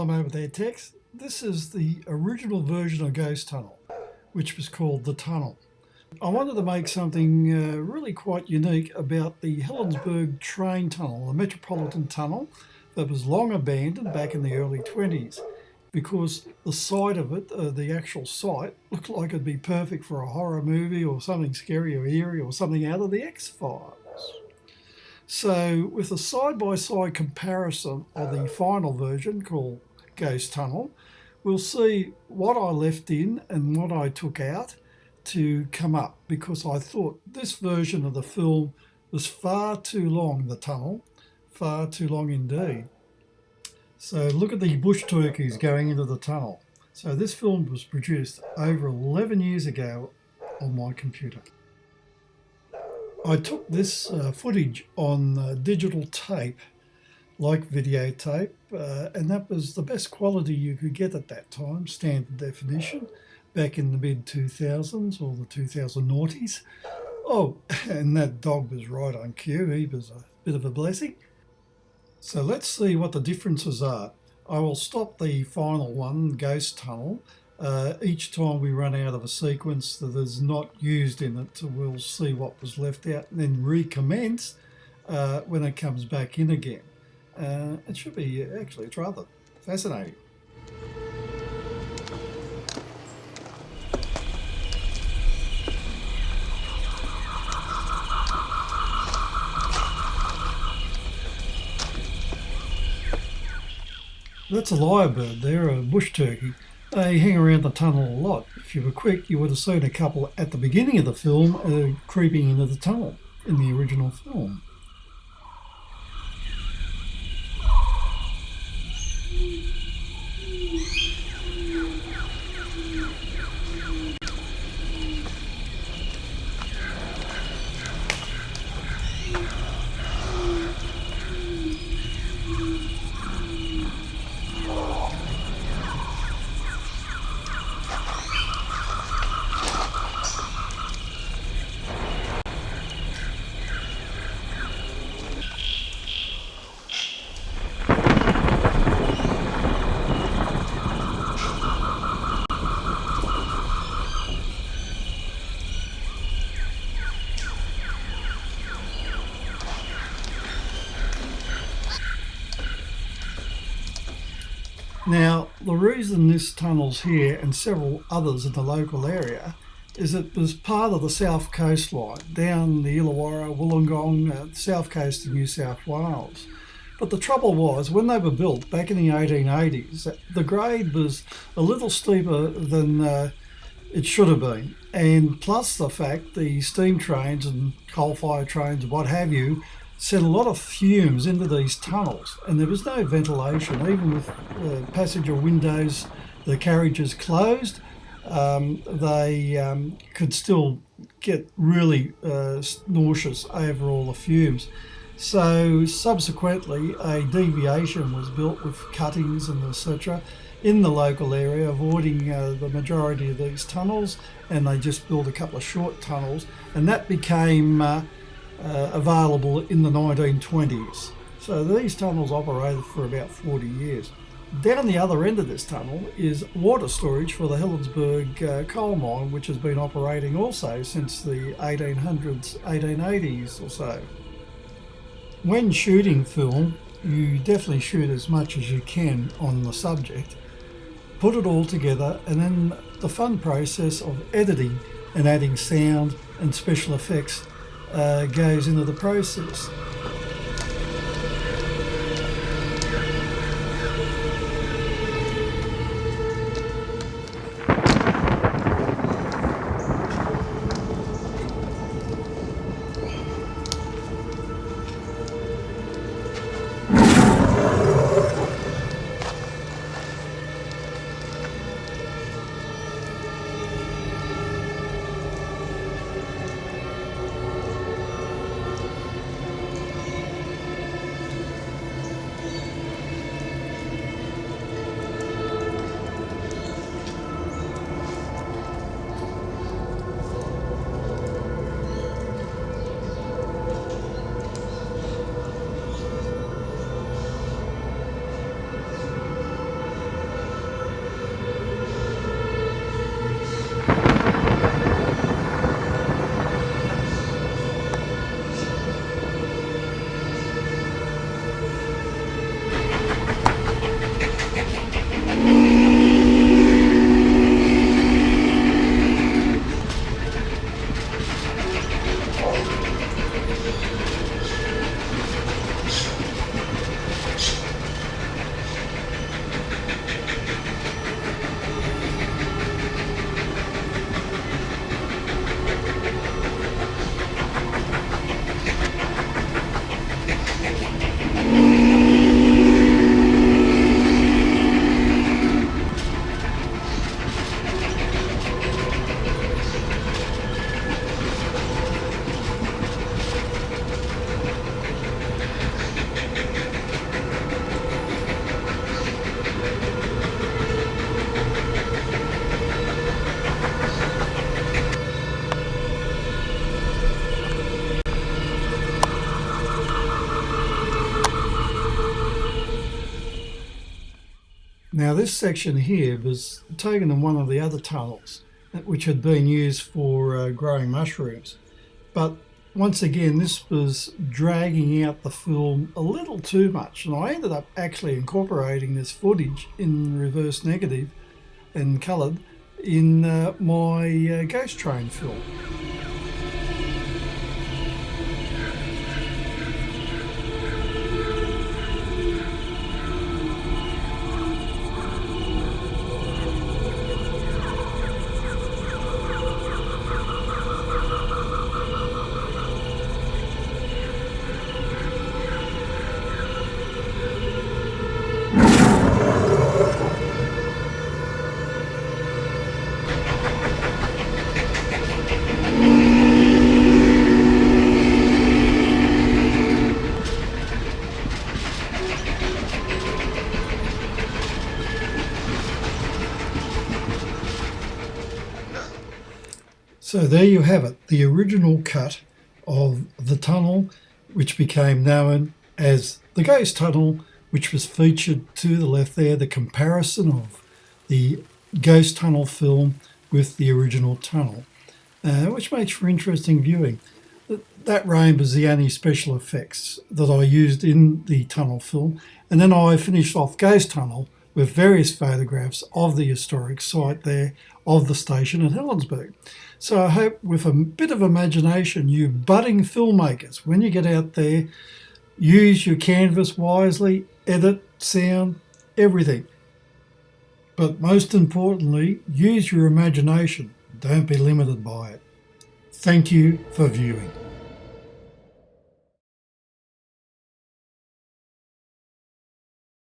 I'm over there, Tex. This is the original version of Ghost Tunnel, which was called The Tunnel. I wanted to make something really quite unique about the Helensburgh train tunnel, the Metropolitan Tunnel, that was long abandoned back in the early 20s, because the site of it, the actual site, looked like it'd be perfect for a horror movie or something scary or eerie or something out of the X-Files. So with a side-by-side comparison of the final version called Ghost Tunnel, we'll see what I left in and what I took out to come up, because I thought this version of the film was far too long, the tunnel, far too long indeed. So look at the bush turkeys going into the tunnel. So this film was produced over 11 years ago on my computer. I took this footage on digital tape, like videotape, and that was the best quality you could get at that time, standard definition, back in the mid-2000s or the 2000 noughties. Oh, and that dog was right on cue. He was a bit of a blessing. So let's see what the differences are. I will stop the final one, Ghost Tunnel, each time we run out of a sequence that is not used in it. We'll see what was left out and then recommence when it comes back in again. It should be, actually, it's rather fascinating. That's a lyrebird there, a bush turkey. They hang around the tunnel a lot. If you were quick, you would have seen a couple at the beginning of the film creeping into the tunnel in the original film. Now, the reason this tunnel's here and several others in the local area is it was part of the south coastline, down the Illawarra, Wollongong, south coast of New South Wales. But the trouble was, when they were built back in the 1880s, the grade was a little steeper than it should have been. And plus the fact the steam trains and coal-fired trains, what have you, sent a lot of fumes into these tunnels, and there was no ventilation. Even with passenger windows, the carriages closed, they could still get really nauseous over all the fumes. So subsequently a deviation was built with cuttings and etc. in the local area, avoiding the majority of these tunnels, and they just built a couple of short tunnels, and that became available in the 1920s. So these tunnels operated for about 40 years. Down the other end of this tunnel is water storage for the Helensburgh coal mine, which has been operating also since the 1800s, 1880s or so. When shooting film, you definitely shoot as much as you can on the subject, put it all together, and then the fun process of editing and adding sound and special effects goes into the process. Now this section here was taken in one of the other tunnels which had been used for growing mushrooms, but once again this was dragging out the film a little too much, and I ended up actually incorporating this footage in reverse negative and coloured in my ghost train film. So there you have it, the original cut of the tunnel, which became known as the Ghost Tunnel, which was featured to the left there, the comparison of the Ghost Tunnel film with the original tunnel, which makes for interesting viewing. That rain was the only special effects that I used in the tunnel film, and then I finished off Ghost Tunnel with various photographs of the historic site there of the station at Helensburgh. So I hope with a bit of imagination, you budding filmmakers, when you get out there, use your canvas wisely, edit, sound, everything. But most importantly, use your imagination. Don't be limited by it. Thank you for viewing.